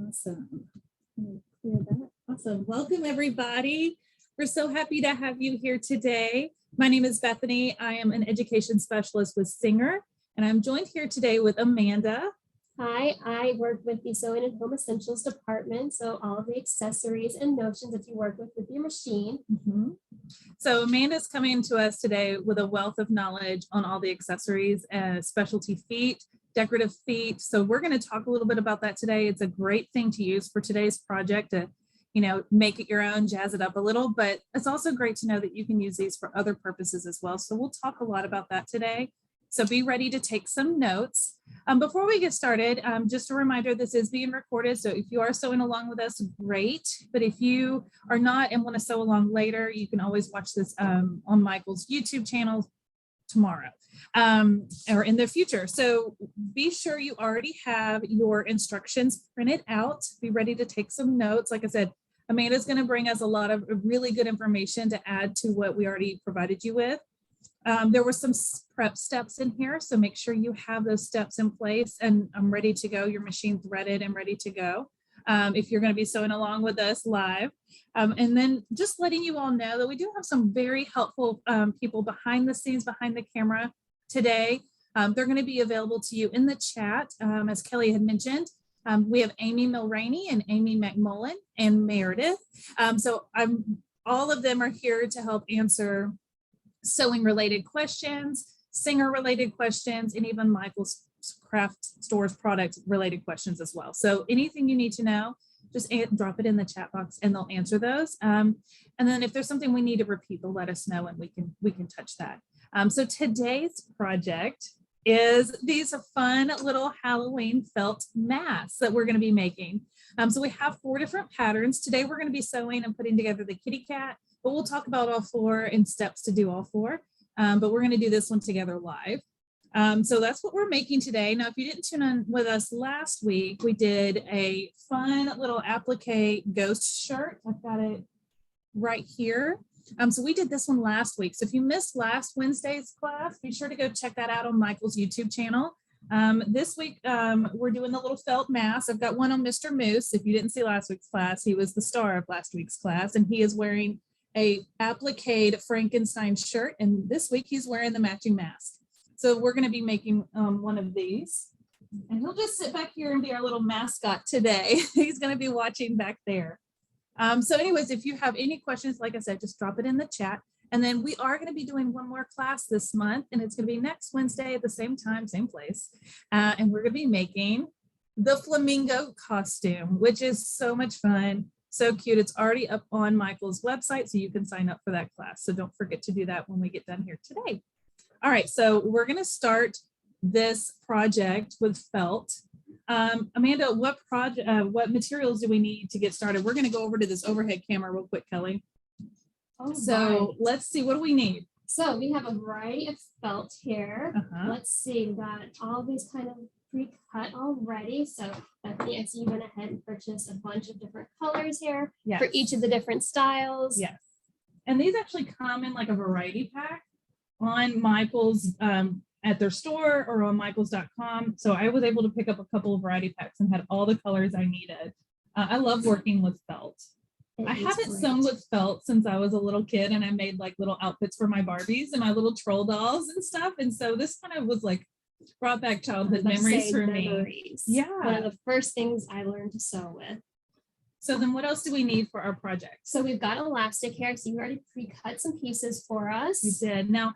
Awesome. Clear that. Awesome. Welcome, everybody. We're so happy to have you here today. My name is Bethany. I am an education specialist with Singer, and I'm joined here today with Amanda. Hi, I work with the Sewing and Home Essentials department, so all of the accessories and notions that you work with your machine. So Amanda's coming to us today with a wealth of knowledge on all the accessories and specialty feet, decorative feet. So we're going to talk a little bit about that today. It's a great thing to use for today's project to, make it your own, jazz it up a little, but it's also great to know that you can use these for other purposes as well. So we'll talk a lot about that today. So be ready to take some notes. Before we get started, just a reminder, this is being recorded. So if you are sewing along with us, great. But if you are not and want to sew along later, you can always watch this on Michael's YouTube channel tomorrow or in the future. So be sure you already have your instructions printed out. Be ready to take some notes. Like I said, Amanda's going to bring us a lot of really good information to add to what we already provided you with. There were some prep steps in here, so make sure you have those steps in place and I'm ready to go. Your machine threaded and ready to go if you're going to be sewing along with us live. And then just letting you all know that we do have some very helpful people behind the scenes, behind the camera today. They're going to be available to you in the chat, as Kelly had mentioned. We have Amy Mulroney and Amy McMullen and Meredith. So all of them are here to help answer sewing related questions, Singer related questions, and even Michael's craft stores product related questions as well. So anything you need to know, just drop it in the chat box and they'll answer those. And then if there's something we need to repeat, they'll let us know and we can touch that. So today's project is these fun little Halloween felt masks that we're going to be making. So we have 4 different patterns. Today we're going to be sewing and putting together the kitty cat, but we'll talk about all 4 and steps to do all 4. But we're going to do this one together live. So that's what we're making today. Now, if you didn't tune in with us last week, we did a fun little applique ghost shirt. I've got it right here. So we did this one last week. So if you missed last Wednesday's class, be sure to go check that out on Michael's YouTube channel. This week, we're doing the little felt mask. I've got one on Mr. Moose. If you didn't see last week's class, he was the star of last week's class, and he is wearing a appliqued Frankenstein shirt. And this week he's wearing the matching mask. So we're going to be making one of these, and he'll just sit back here and be our little mascot today. He's going to be watching back there. So anyways, if you have any questions, like I said, just drop it in the chat. And then we are going to be doing one more class this month, and it's going to be next Wednesday at the same time, same place. And we're going to be making the flamingo costume, which is so much fun, so cute. It's already up on Michael's website, so you can sign up for that class. So don't forget to do that when we get done here today. All right, so we're going to start this project with felt. Amanda, what materials do we need to get started? We're going to go over to this overhead camera real quick, Kelly. Let's see, what do we need? So we have a variety of felt here. Let's see, we got all these kind of pre-cut already. So Bethany, I see you went ahead and purchased a bunch of different colors here for each of the different styles. Yes. And these actually come in like a variety pack on Michael's at their store or on michaels.com. So I was able to pick up a couple of variety packs and had all the colors I needed. I love working with felt. I haven't sewn with felt since I was a little kid, and I made like little outfits for my Barbies and my little troll dolls and stuff. And so this kind of was like brought back childhood memories for me. Yeah. One of the first things I learned to sew with. So then what else do we need for our project? So we've got elastic here. So you already pre-cut some pieces for us. You did. Now,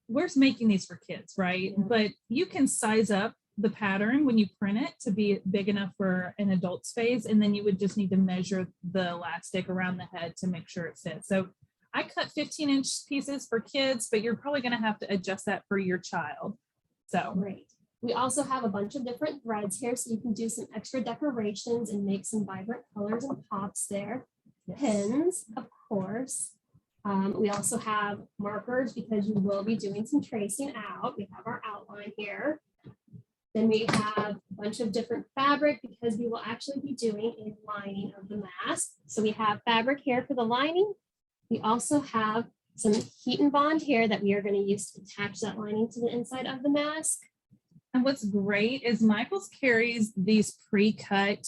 we're making these for kids, right? Yeah. But you can size up the pattern when you print it to be big enough for an adult's face, and then you would just need to measure the elastic around the head to make sure it fits. So I cut 15-inch pieces for kids, but you're probably going to have to adjust that for your child. So great. We also have a bunch of different threads here, so you can do some extra decorations and make some vibrant colors and pops there. Yes. Pins, of course. We also have markers because you will be doing some tracing out. We have our outline here. Then we have a bunch of different fabric because we will actually be doing a lining of the mask. So we have fabric here for the lining. We also have some heat and bond here that we are going to use to attach that lining to the inside of the mask. And what's great is Michaels carries these pre-cut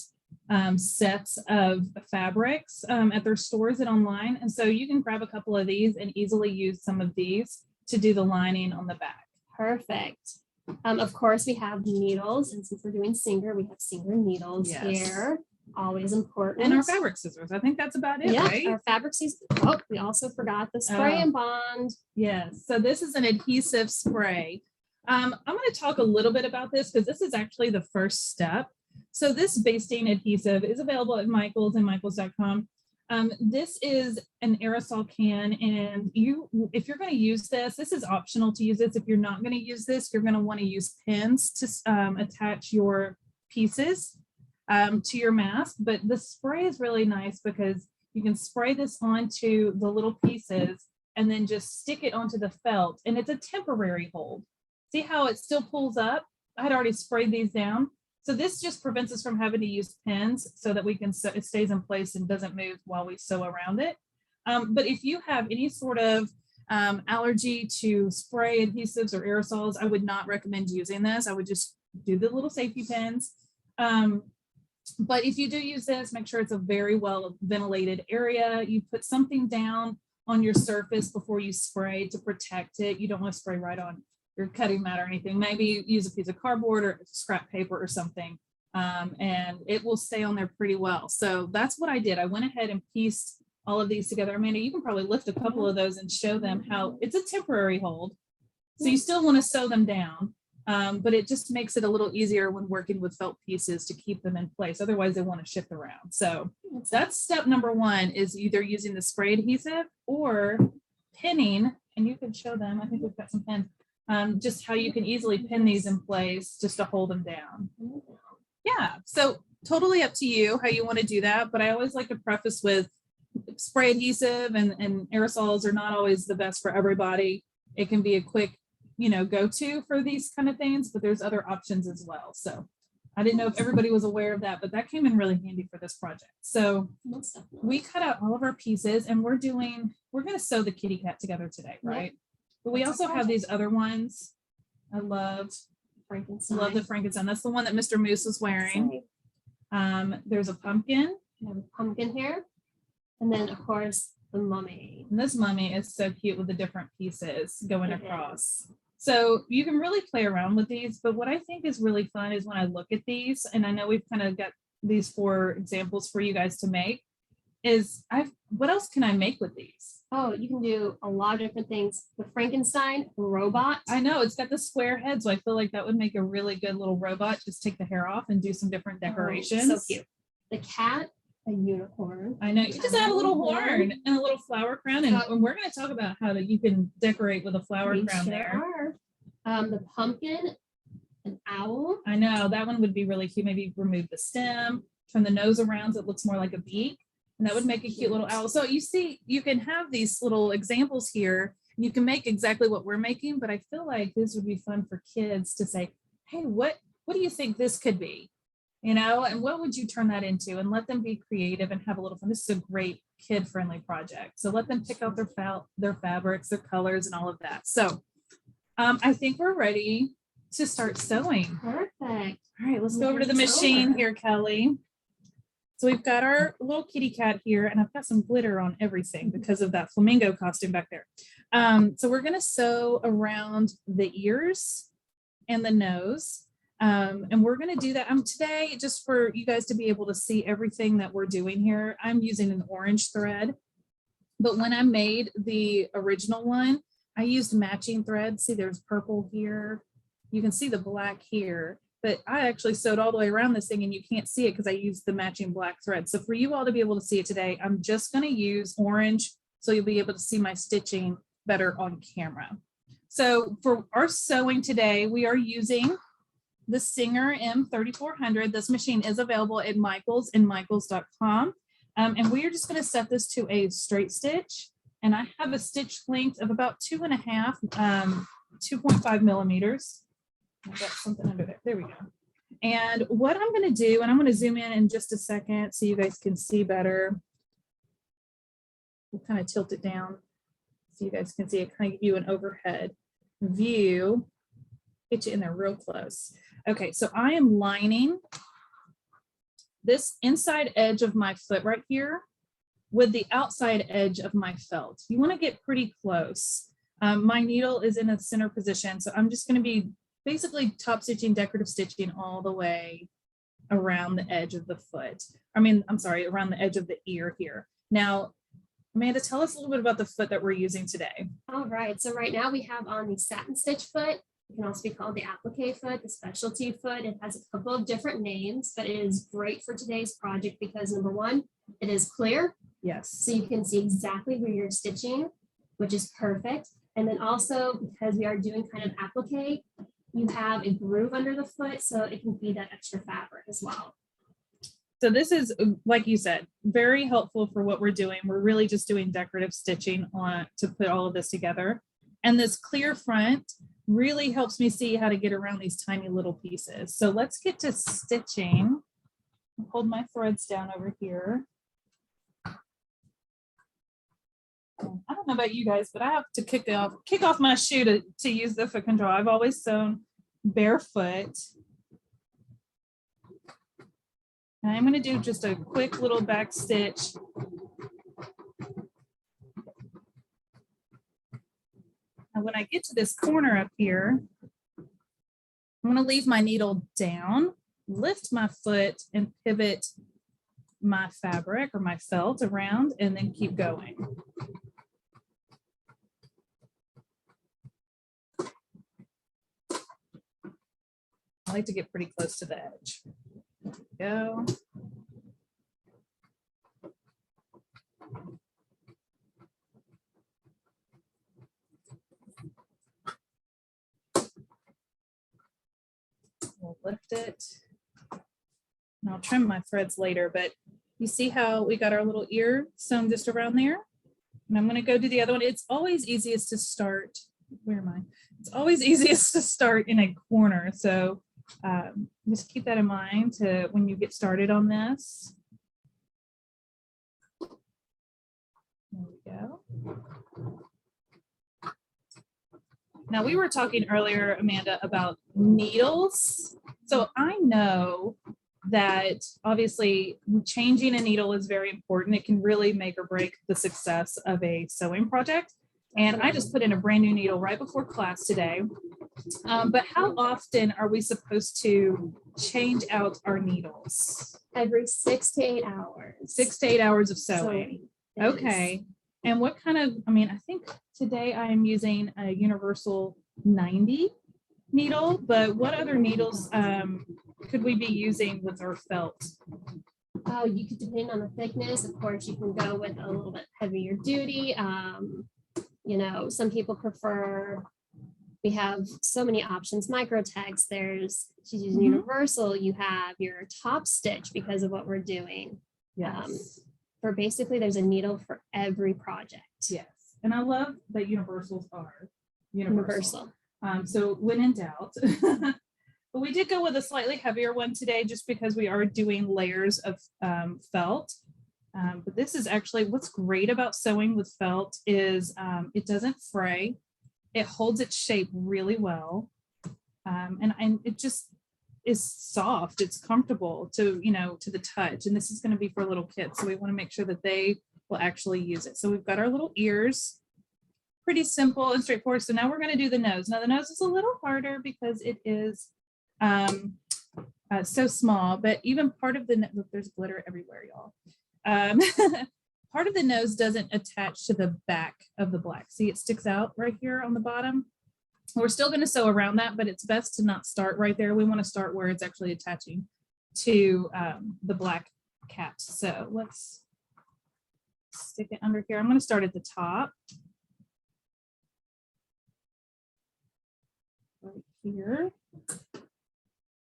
sets of fabrics at their stores and online. And so you can grab a couple of these and easily use some of these to do the lining on the back. Perfect. Of course, we have needles, and since we're doing Singer, we have Singer needles here. Always important. And our fabric scissors. I think that's about it, yeah, right? Our fabric scissors. Oh, we also forgot the spray and bond. Yes. So this is an adhesive spray. I'm going to talk a little bit about this because this is actually the first step. So this basting adhesive is available at Michaels and michaels.com. This is an aerosol can, and if you're going to use this, this is optional to use this. If you're not going to use this, you're going to want to use pins to attach your pieces to your mask. But the spray is really nice because you can spray this onto the little pieces and then just stick it onto the felt, and it's a temporary hold. See how it still pulls up? I had already sprayed these down. So this just prevents us from having to use pins so that we can sew, it stays in place and doesn't move while we sew around it. But if you have any sort of allergy to spray adhesives or aerosols, I would not recommend using this. I would just do the little safety pins. But if you do use this, make sure it's a very well ventilated area. You put something down on your surface before you spray to protect it. You don't want to spray right on your cutting mat or anything. Maybe use a piece of cardboard or scrap paper or something, and it will stay on there pretty well. So that's what I did. I went ahead and pieced all of these together. Amanda, you can probably lift a couple of those and show them how it's a temporary hold. So you still want to sew them down, but it just makes it a little easier when working with felt pieces to keep them in place. Otherwise they want to shift around. So that's step number one, is either using the spray adhesive or pinning, and you can show them. I think we've got some pins. Just how you can easily pin these in place just to hold them down. Yeah, so totally up to you how you want to do that. But I always like to preface with spray adhesive and aerosols are not always the best for everybody. It can be a quick, go-to for these kind of things, but there's other options as well. So I didn't know if everybody was aware of that, but that came in really handy for this project. So we cut out all of our pieces, and we're going to sew the kitty cat together today, right? But we also have these other ones. I love Frankenstein. Love the Frankenstein. That's the one that Mr. Moose was wearing. There's a pumpkin. We have a pumpkin here. And then, of course, the mummy. And this mummy is so cute with the different pieces going across. So you can really play around with these. But what I think is really fun is when I look at these, and I know we've kind of got these 4 examples for you guys to make, is what else can I make with these? Oh, you can do a lot of different things. The Frankenstein robot. I know, it's got the square head, so I feel like that would make a really good little robot. Just take the hair off and do some different decorations. Oh, so cute. The cat, a unicorn. I know, you just add a little horn and a little flower crown, and we're going to talk about how you can decorate with a flower crown there. The pumpkin, an owl. I know, that one would be really cute. Maybe remove the stem, turn the nose around so it looks more like a beak. And that would make a cute little owl. So you see, you can have these little examples here. You can make exactly what we're making, but I feel like this would be fun for kids to say, hey, what do you think this could be? And what would you turn that into? And let them be creative and have a little fun. This is a great kid-friendly project. So let them pick out their fabrics, their colors, and all of that. So I think we're ready to start sewing. Perfect. All right, let's go over to the machine here, Kelly. So we've got our little kitty cat here, and I've got some glitter on everything because of that flamingo costume back there. So we're gonna sew around the ears and the nose. And we're gonna do that today, just for you guys to be able to see everything that we're doing here. I'm using an orange thread, but when I made the original one, I used matching thread. See, there's purple here. You can see the black here. But I actually sewed all the way around this thing, and you can't see it because I used the matching black thread. So for you all to be able to see it today, I'm just going to use orange so you'll be able to see my stitching better on camera. So for our sewing today, we are using the Singer M3400. This machine is available at Michaels and michaels.com. And we are just going to set this to a straight stitch. And I have a stitch length of about 2.5 millimeters. I've got something under there. There we go. And what I'm going to do, and I'm going to zoom in just a second so you guys can see better. We'll kind of tilt it down so you guys can see it, kind of give you an overhead view Get you in there real close. Okay, so I am lining this inside edge of my foot right here with the outside edge of my felt. You want to get pretty close. My needle is in a center position, so I'm just going to be basically top stitching, decorative stitching all the way around the edge of the foot. I'm sorry, around the edge of the ear here. Now, Amanda, tell us a little bit about the foot that we're using today. All right, so right now we have on the satin stitch foot. It can also be called the applique foot, the specialty foot. It has a couple of different names, but it is great for today's project because number one, it is clear. Yes. So you can see exactly where you're stitching, which is perfect. And then also because we are doing kind of applique, you have a groove under the foot, so it can feed that extra fabric as well. So this is, like you said, very helpful for what we're doing. We're really just doing decorative stitching on to put all of this together. And this clear front really helps me see how to get around these tiny little pieces. So let's get to stitching. Hold my threads down over here. I don't know about you guys, but I have to kick off my shoe to use the foot control. I've always sewn barefoot. And I'm going to do just a quick little back stitch. And when I get to this corner up here, I'm going to leave my needle down, lift my foot, and pivot my fabric or my felt around, and then keep going. I like to get pretty close to the edge. There we go. We'll lift it. And I'll trim my threads later, but you see how we got our little ear sewn just around there? And I'm going to go do the other one. It's always easiest to start. Where am I? It's always easiest to start in a corner. So just keep that in mind to when you get started on this. There we go. Now we were talking earlier, Amanda, about needles. So I know that obviously changing a needle is very important. It can really make or break the success of a sewing project. And I just put in a brand new needle right before class today. But how often are we supposed to change out our needles? Every 6 to 8 hours. 6 to 8 hours of sewing. Okay. And what kind of, I think today I am using a universal 90 needle, but what other needles could we be using with our felt? Oh, you could depend on the thickness. Of course, you can go with a little bit heavier duty. You know, some people prefer, we have so many options. Microtex, she's using universal. You have your top stitch because of what we're doing. Yes. For basically, there's a needle for every project. Yes. And I love that universals are universal. So when in doubt, but we did go with a slightly heavier one today just because we are doing layers of felt. But this is actually what's great about sewing with felt is it doesn't fray. It holds its shape really well. And it just is soft. It's comfortable to the touch. And this is going to be for little kids. So we want to make sure that they will actually use it. So we've got our little ears. Pretty simple and straightforward. So now we're going to do the nose. Now the nose is a little harder because it is so small, but even part of the, look, there's glitter everywhere, y'all. Part of the nose doesn't attach to the back of the black. See, it sticks out right here on the bottom. We're still going to sew around that, but it's best to not start right there. We want to start where it's actually attaching to the black cap. So let's stick it under here. I'm going to start at the top. Right here.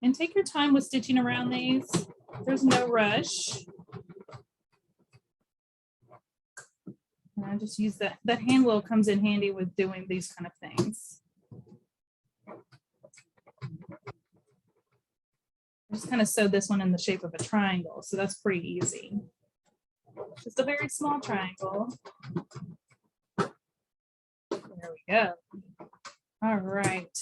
And take your time with stitching around these. There's no rush. And I just use that hand wheel comes in handy with doing these kind of things. I just kind of sewed this one in the shape of a triangle, so that's pretty easy. Just a very small triangle. There we go. All right.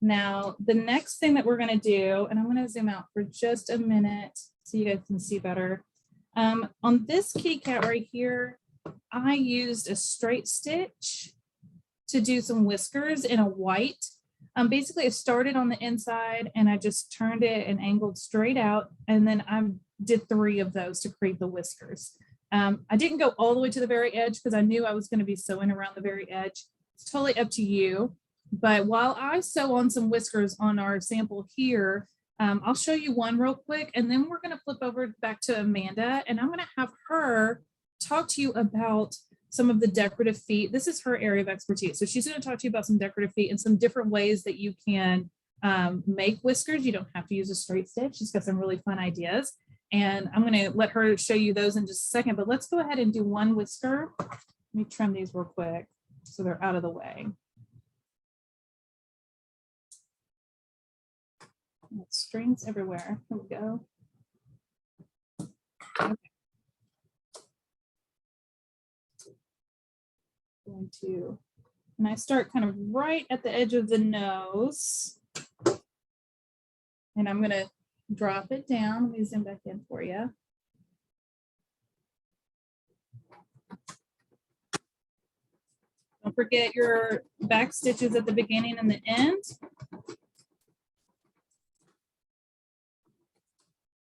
Now, the next thing that we're going to do, and I'm going to zoom out for just a minute so you guys can see better. On this kitty cat right here, I used a straight stitch to do some whiskers in a white. Basically, I started on the inside and I just turned it and angled straight out. And then I did 3 of those to create the whiskers. I didn't go all the way to the very edge because I knew I was going to be sewing around the very edge. It's totally up to you. But while I sew on some whiskers on our sample here, I'll show you one real quick, and then we're going to flip over back to Amanda, and I'm going to have her talk to you about some of the decorative feet. This is her area of expertise. So she's going to talk to you about some decorative feet and some different ways that you can make whiskers. You don't have to use a straight stitch. She's got some really fun ideas. And I'm going to let her show you those in just a second, but let's go ahead and do one whisker. Let me trim these real quick so they're out of the way. Strings everywhere. Here we go. Okay. Going to, and I start kind of right at the edge of the nose. And I'm going to drop it down. Let me zoom back in for you. Don't forget your back stitches at the beginning and the end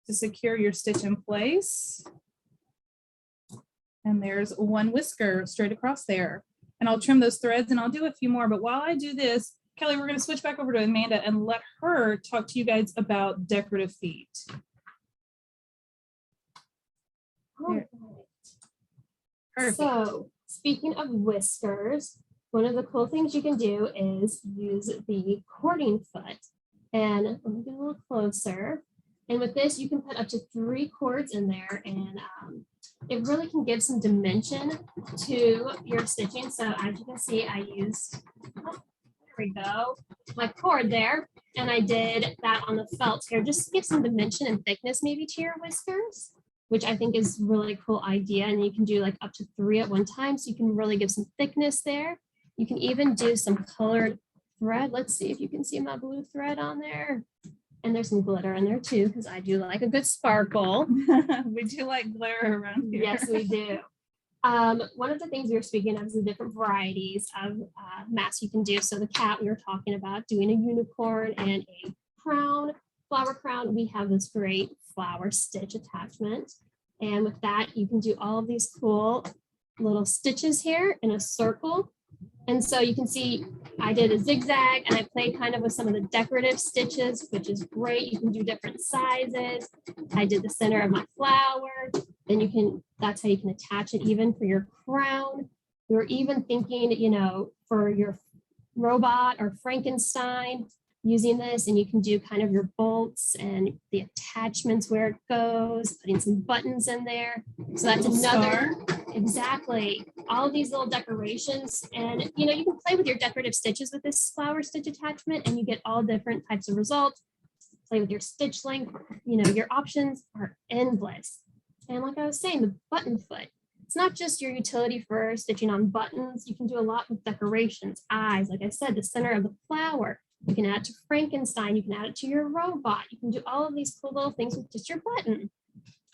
to secure your stitch in place. And there's one whisker straight across there. And I'll trim those threads and I'll do a few more. But while I do this, Kelly, we're going to switch back over to Amanda and let her talk to you guys about decorative feet. Perfect. So speaking of whiskers, one of the cool things you can do is use the cording foot. And let me get a little closer. And with this, you can put up to 3 cords in there, and it really can give some dimension to your stitching. So as you can see, I used, there we go, my cord there, and I did that on the felt here, just to give some dimension and thickness maybe to your whiskers, which I think is really cool idea. And you can do like up to 3 at one time, so you can really give some thickness there. You can even do some colored thread. Let's see if you can see my blue thread on there. And there's some glitter in there too, because I do like a good sparkle. We do like glitter around here. Yes, we do. One of the things we were speaking of is the different varieties of masks you can do. So the cat we were talking about, doing a unicorn and a crown, flower crown. We have this great flower stitch attachment. And with that, you can do all of these cool little stitches here in a circle. And so you can see I did a zigzag and I played kind of with some of the decorative stitches, which is great. You can do different sizes. I did the center of my flower. Then you can, that's how you can attach it even for your crown. We were even thinking, you know, for your robot or Frankenstein, using this, and you can do kind of your bolts and the attachments where it goes, putting some buttons in there. So that's another, exactly, all of these little decorations. And you know, you can play with your decorative stitches with this flower stitch attachment and you get all different types of results. Play with your stitch length, you know, your options are endless. And like I was saying, the button foot, it's not just your utility for stitching on buttons. You can do a lot with decorations, eyes, like I said, the center of the flower. You can add it to Frankenstein. You can add it to your robot. You can do all of these cool little things with just your button.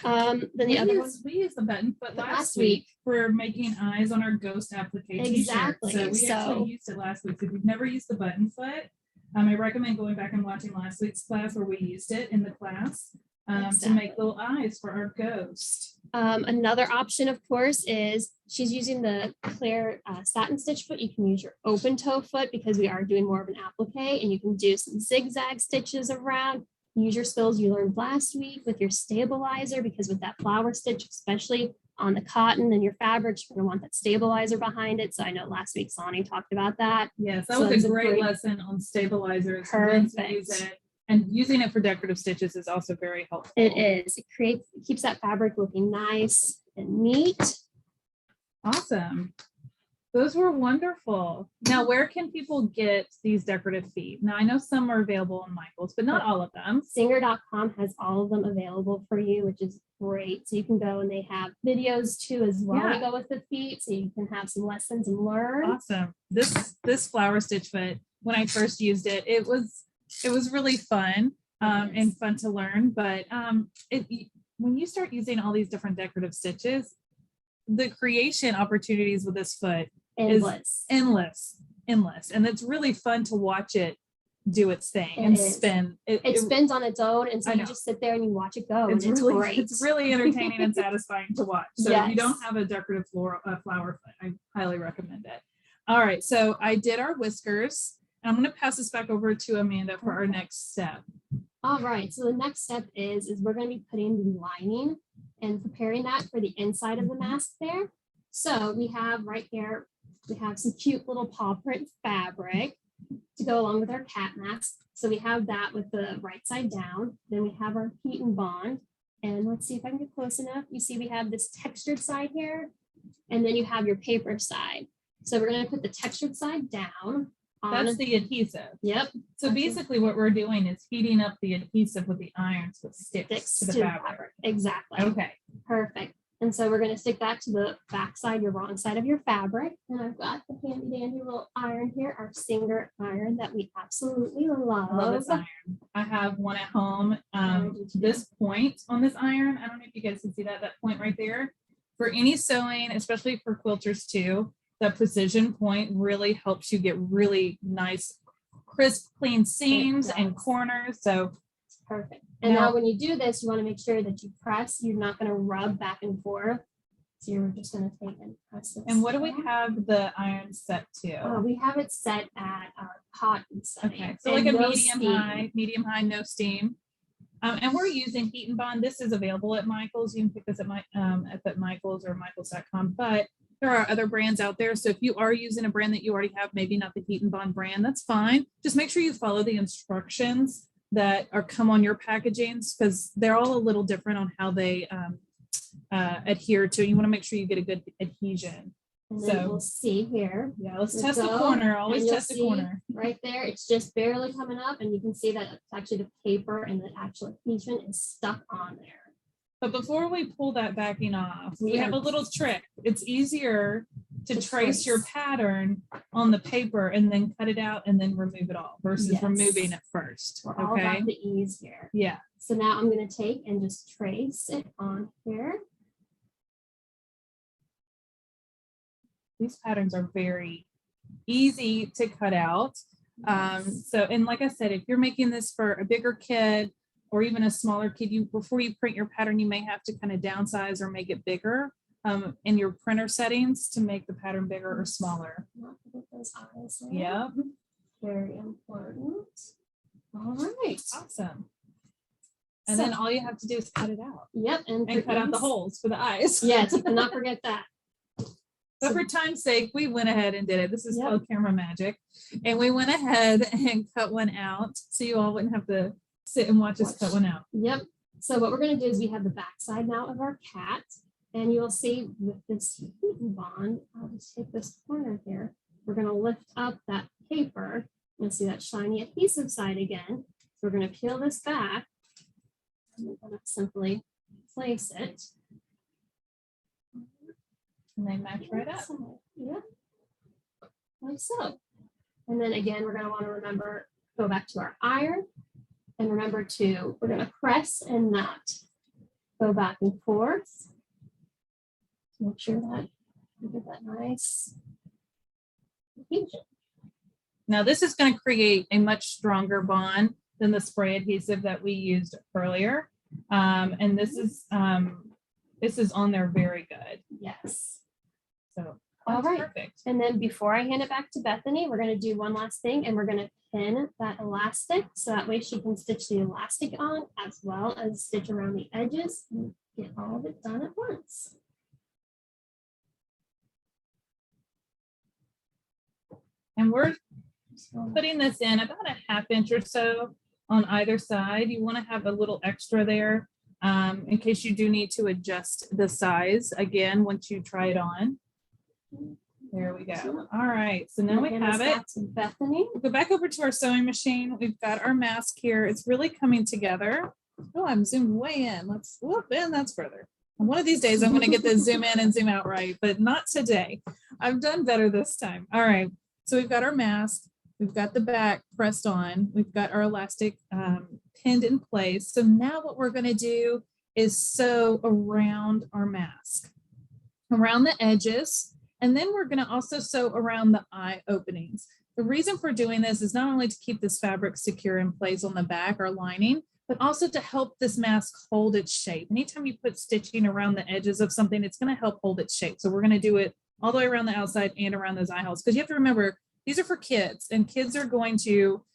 Then the other one, we used the button foot last week for making eyes on our ghost applique exactly. t-shirt. So we actually used it last week. So if you've never used the button foot, I recommend going back and watching last week's class where we used it in the class to make little eyes for our ghost. Another option, of course, is she's using the clear satin stitch foot. You can use your open toe foot because we are doing more of an applique, and you can do some zigzag stitches around. Use your skills you learned last week with your stabilizer, because with that flower stitch, especially on the cotton and your fabric, you're going to want that stabilizer behind it. So I know last week Sonny talked about that. Yes, that was a great lesson on stabilizers. Perfect. And using it for decorative stitches is also very helpful. It is. It keeps that fabric looking nice and neat. Awesome. Those were wonderful. Now, where can people get these decorative feet? Now, I know some are available on Michael's, but not all of them. Singer.com has all of them available for you, which is great. So you can go, and they have videos too as well to go with the feet, so you can have some lessons and learn. Awesome. This flower stitch foot when I first used it. It was really fun and fun to learn. But when you start using all these different decorative stitches, the creation opportunities with this foot is endless. And it's really fun to watch it do its thing and spin. It spins on its own, and so you just sit there and you watch it go. It's really great. It's really entertaining and satisfying to watch. So if you don't have a decorative flower foot, I highly recommend it. All right, so I did our whiskers. And I'm going to pass this back over to Amanda for our next step. All right, so the next step is we're going to be putting the lining and preparing that for the inside of the mask there. So we have right here, we have some cute little paw print fabric to go along with our cat mask. So we have that with the right side down. Then we have our heat and bond. And let's see if I can get close enough. You see we have this textured side here, and then you have your paper side. So we're going to put the textured side down. That's the adhesive. Yep. So basically what we're doing is heating up the adhesive with the iron so it sticks to the fabric. Exactly. Okay. Perfect. And so we're going to stick that to the back side, your wrong side of your fabric. And I've got the handy dandy little iron here, our Singer iron that we absolutely love. I love this iron. I have one at home. This point on this iron, I don't know if you guys can see that point right there. For any sewing, especially for quilters too, that precision point really helps you get really nice, crisp, clean seams and corners. So perfect. And now when you do this, you want to make sure that you press. You're not going to rub back and forth. So you're just going to take and press this. And what do we have the iron set to? We have it set at cotton setting. Okay, so like a medium high, no steam. And we're using Heat and Bond. This is available at Michael's. You can pick this at Michael's or Michaels.com. But there are other brands out there. So if you are using a brand that you already have, maybe not the Heat and Bond brand, that's fine. Just make sure you follow the instructions that come on your packagings, because they're all a little different on how they adhere to. You want to make sure you get a good adhesion. And then we'll see here. Yeah, let's test the corner. Always test the corner. Right there, it's just barely coming up, and you can see that it's actually the paper and the actual adhesion is stuck on there. But before we pull that backing off, we have a little trick. It's easier to trace your pattern on the paper and then cut it out and then remove it all versus removing it first. We're all about the ease here. Yeah. So now I'm going to take and just trace it on here. These patterns are very easy to cut out. And like I said, if you're making this for a bigger kid or even a smaller kid, before you print your pattern, you may have to kind of downsize or make it bigger in your printer settings to make the pattern bigger or smaller. Not to get those eyes there. Yeah. Very important. All right. Awesome. And then all you have to do is cut it out. Yep. And cut out the holes for the eyes. Yes, you cannot forget that. But for time's sake, we went ahead and did it. This is called camera magic. And we went ahead and cut one out so you all wouldn't have to sit and watch us cut one out. Yep. So what we're going to do is we have the back side now of our cat. And you'll see with this Heat and Bond, I'll just take this corner here. We're going to lift up that paper. You'll see that shiny adhesive side again. So we're going to peel this back. And we're going to simply place it. And they match right up. Yeah, like so. And then again, we're going to want to remember, go back to our iron and remember we're going to press and not go back and forth. Make sure that you get that nice adhesion. Now this is going to create a much stronger bond than the spray adhesive that we used earlier. And this is on there very good. Yes. So all right. Perfect. And then before I hand it back to Bethany, we're going to do one last thing, and we're going to pin that elastic so that way she can stitch the elastic on as well as stitch around the edges and get all of it done at once. And we're putting this in about a 1/2 inch or so on either side. You want to have a little extra there in case you do need to adjust the size again once you try it on. There we go. All right, so now we have it. Bethany, we'll go back over to our sewing machine. We've got our mask here. It's really coming together. Oh, I'm zoomed way in. Let's whoop in. That's further. And one of these days I'm going to get the zoom in and zoom out right, but not today. I've done better this time. All right. So we've got our mask. We've got the back pressed on. We've got our elastic pinned in place. So now what we're going to do is sew around our mask, around the edges, and then we're going to also sew around the eye openings. The reason for doing this is not only to keep this fabric secure in place on the back or lining, but also to help this mask hold its shape. Anytime you put stitching around the edges of something, it's going to help hold its shape. So we're going to do it all the way around the outside and around those eye holes, because you have to remember, these are for kids, and kids are going to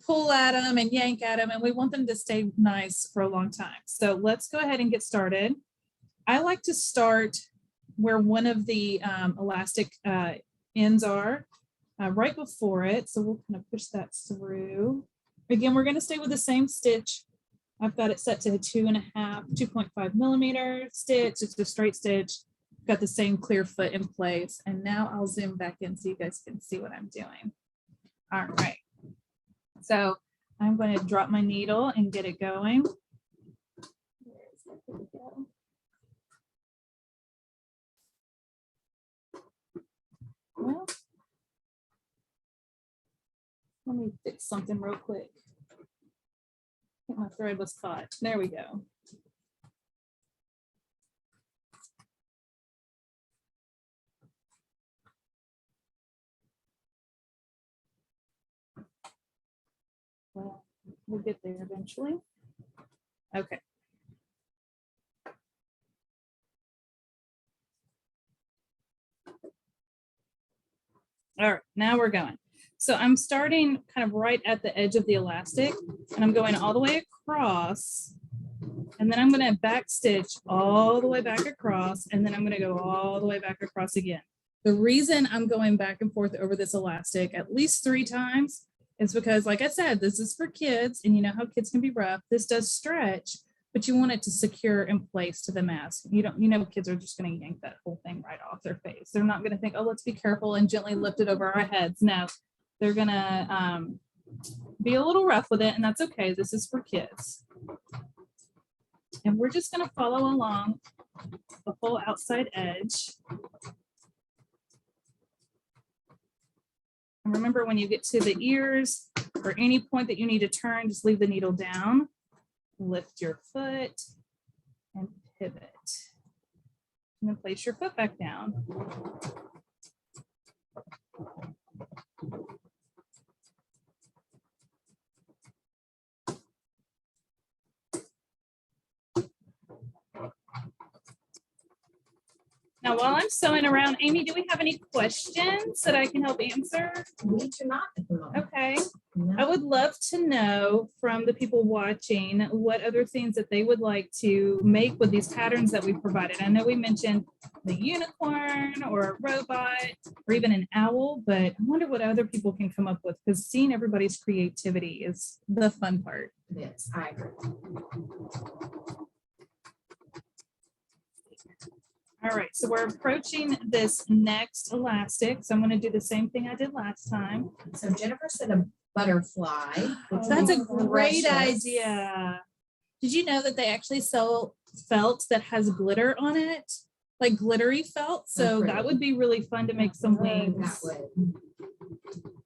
pull at them and yank at them, and we want them to stay nice for a long time. So let's go ahead and get started. I like to start where one of the elastic ends are, right before it. So we'll kind of push that through. Again, we're going to stay with the same stitch. I've got it set to a 2.5 millimeter stitch. It's a straight stitch. Got the same clear foot in place. And now I'll zoom back in so you guys can see what I'm doing. All right. So I'm going to drop my needle and get it going. Well, let me fix something real quick. I think my thread was caught. There we go. Well, we'll get there eventually. Okay. All right, now we're going. So I'm starting kind of right at the edge of the elastic, and I'm going all the way across, and then I'm going to back stitch all the way back across, and then I'm going to go all the way back across again. The reason I'm going back and forth over this elastic at least 3 times is because, like I said, this is for kids, and you know how kids can be rough. This does stretch, but you want it to secure in place to the mask. You know, kids are just going to yank that whole thing right off their face. They're not going to think, oh, let's be careful and gently lift it over our heads. No, they're going to be a little rough with it, and that's okay. This is for kids. And we're just going to follow along the whole outside edge. And remember, when you get to the ears or any point that you need to turn, just leave the needle down, lift your foot, and pivot. And then place your foot back down. Now, while I'm sewing around, Amy, do we have any questions that I can help answer? We do not. Okay. No. I would love to know from the people watching what other things that they would like to make with these patterns that we provided. I know we mentioned the unicorn or a robot or even an owl, but I wonder what other people can come up with, because seeing everybody's creativity is the fun part. Yes, I agree. All right, so we're approaching this next elastic. So I'm going to do the same thing I did last time. So Jennifer said a butterfly. which That's a would be great precious. idea. Did you know that they actually sell felt that has glitter on it? Like glittery felt. So pretty. that would be really fun to make some That wings. would.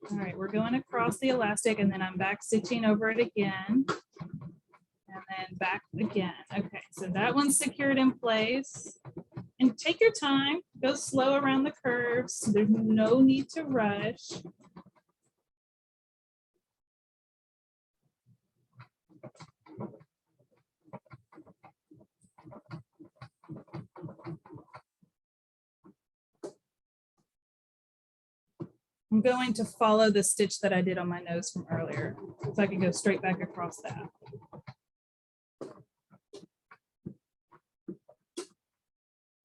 All right, we're going across the elastic, and then I'm back stitching over it again. And then back again. Okay, so that one's secured in place. And take your time, go slow around the curves. There's no need to rush. I'm going to follow the stitch that I did on my nose from earlier, so I can go straight back across that.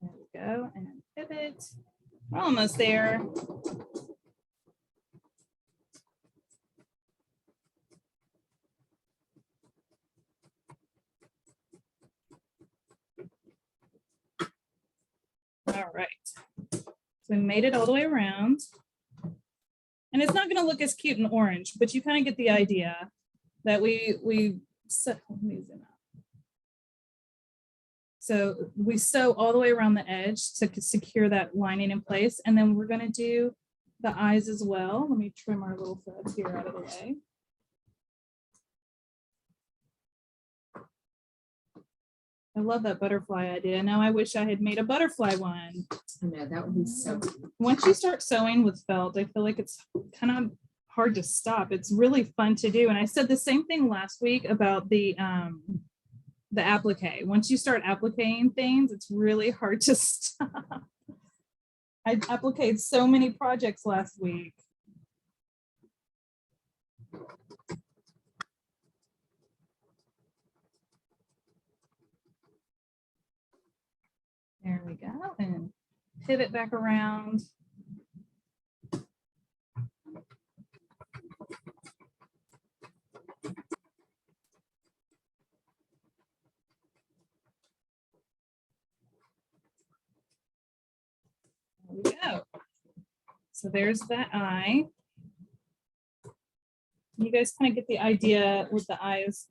There we go, and pivot. We're almost there. All right, so we made it all the way around. And it's not going to look as cute in orange, but you kind of get the idea that we So we sew all the way around the edge to secure that lining in place. And then we're going to do the eyes as well. Let me trim our little threads here out of the way. I love that butterfly idea. Now I wish I had made a butterfly one. I know, that would be so cute. Once you start sewing with felt, I feel like it's kind of hard to stop. It's really fun to do. And I said the same thing last week about the applique. Once you start appliquing things, it's really hard to stop. I appliqued so many projects last week. There we go. And pivot back around. There we go. So there's that eye. You guys kind of get the idea with the eyes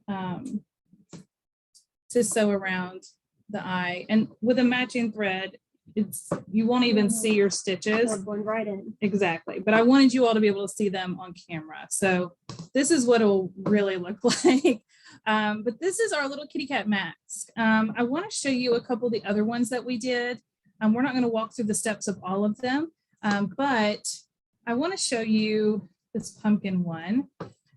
to sew around the eye, and with a matching thread, you won't even see your stitches. They're going right in. Exactly, but I wanted you all to be able to see them on camera. So this is what it'll really look like. But this is our little kitty cat mask. I want to show you a couple of the other ones that we did. We're not going to walk through the steps of all of them, but I want to show you this pumpkin one.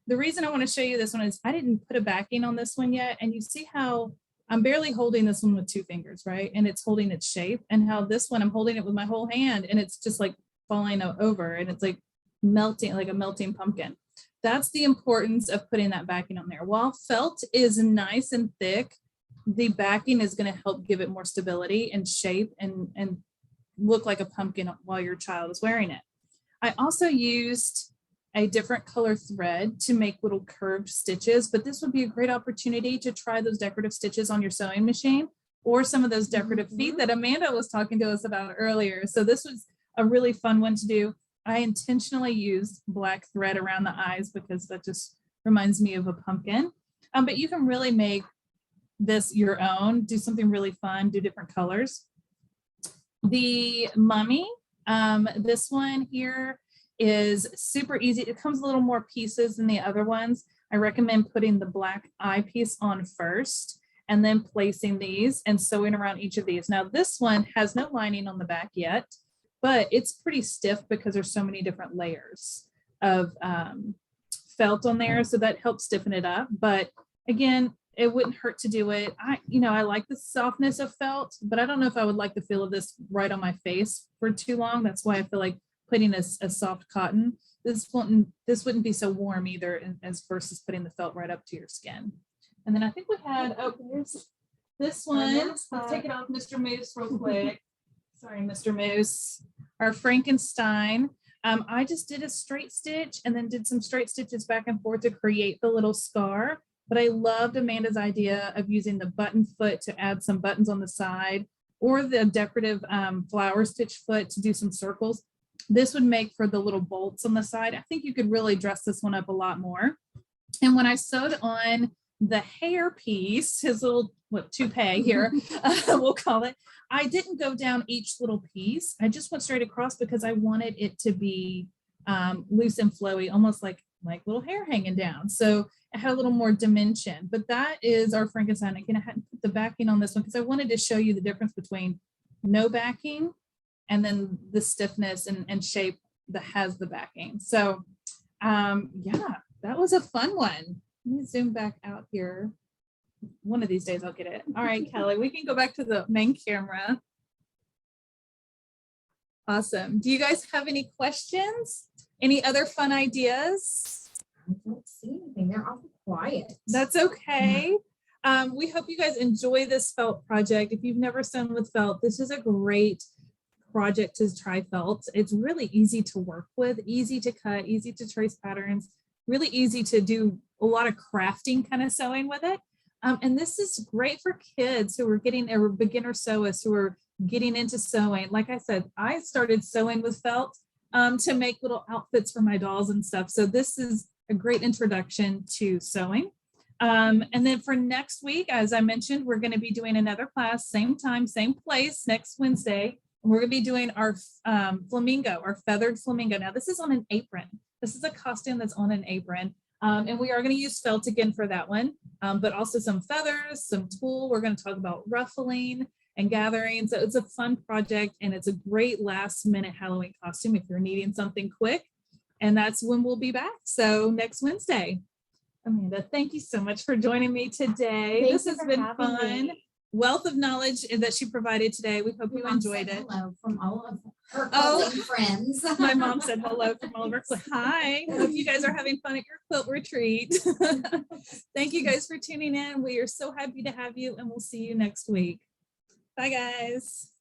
The reason I want to show you this one is I didn't put a backing on this one yet, and you see how I'm barely holding this one with 2 fingers, right? And it's holding its shape, and how this one, I'm holding it with my whole hand and it's just like falling over, and it's like melting, like a melting pumpkin. That's the importance of putting that backing on there. While felt is nice and thick, the backing is going to help give it more stability and shape and look like a pumpkin while your child is wearing it. I also used a different color thread to make little curved stitches, but this would be a great opportunity to try those decorative stitches on your sewing machine, or some of those decorative feet that Amanda was talking to us about earlier. So this was a really fun one to do. I intentionally used black thread around the eyes because that just reminds me of a pumpkin. But you can really make this your own, do something really fun, do different colors. The mummy, this one here is super easy. It comes a little more pieces than the other ones. I recommend putting the black eye piece on first and then placing these and sewing around each of these. Now this one has no lining on the back yet, but it's pretty stiff because there's so many different layers of felt on there. So that helps stiffen it up. But again, it wouldn't hurt to do it. I like the softness of felt, but I don't know if I would like the feel of this right on my face for too long. That's why I feel like putting a soft cotton, this wouldn't be so warm either, as versus putting the felt right up to your skin. And then I think we had, here's this one. Let's take it off, Mr. Moose, real quick. Sorry, Mr. Moose. Our Frankenstein. I just did a straight stitch and then did some straight stitches back and forth to create the little scar. But I loved Amanda's idea of using the button foot to add some buttons on the side, or the decorative flower stitch foot to do some circles. This would make for the little bolts on the side. I think you could really dress this one up a lot more. And when I sewed on the hair piece, his little toupee here, we'll call it, I didn't go down each little piece. I just went straight across because I wanted it to be loose and flowy, almost like little hair hanging down. So it had a little more dimension. But that is our Frankenstein. Again, I hadn't put the backing on this one because I wanted to show you the difference between no backing and then the stiffness and shape that has the backing. So yeah, that was a fun one. Let me zoom back out here. One of these days I'll get it. All right, Kelly, we can go back to the main camera. Awesome. Do you guys have any questions? Any other fun ideas? I don't see anything. They're awful quiet. That's okay. We hope you guys enjoy this felt project. If you've never sewn with felt, this is a great project to try felt. It's really easy to work with, easy to cut, easy to trace patterns, really easy to do a lot of crafting kind of sewing with it. And this is great for kids who are getting, or beginner sewists who are getting into sewing. Like I said, I started sewing with felt to make little outfits for my dolls and stuff. So this is a great introduction to sewing. And then for next week, as I mentioned, we're going to be doing another class, same time, same place, next Wednesday. We're gonna be doing our flamingo, our feathered flamingo. Now this is on an apron. This is a costume that's on an apron. And we are gonna use felt again for that one, but also some feathers, some tulle. We're gonna talk about ruffling and gathering. So it's a fun project and it's a great last minute Halloween costume if you're needing something quick. And that's when we'll be back. So next Wednesday. Amanda, thank you so much for joining me today. Thank This you has for been having fun. me. Wealth of knowledge that she provided today. We hope you Mom enjoyed said it. hello from all of her Oh. quilting friends. My mom said hello from all of our hi. Hope you guys are having fun at your quilt retreat. Thank you guys for tuning in. We are so happy to have you and we'll see you next week. Bye guys.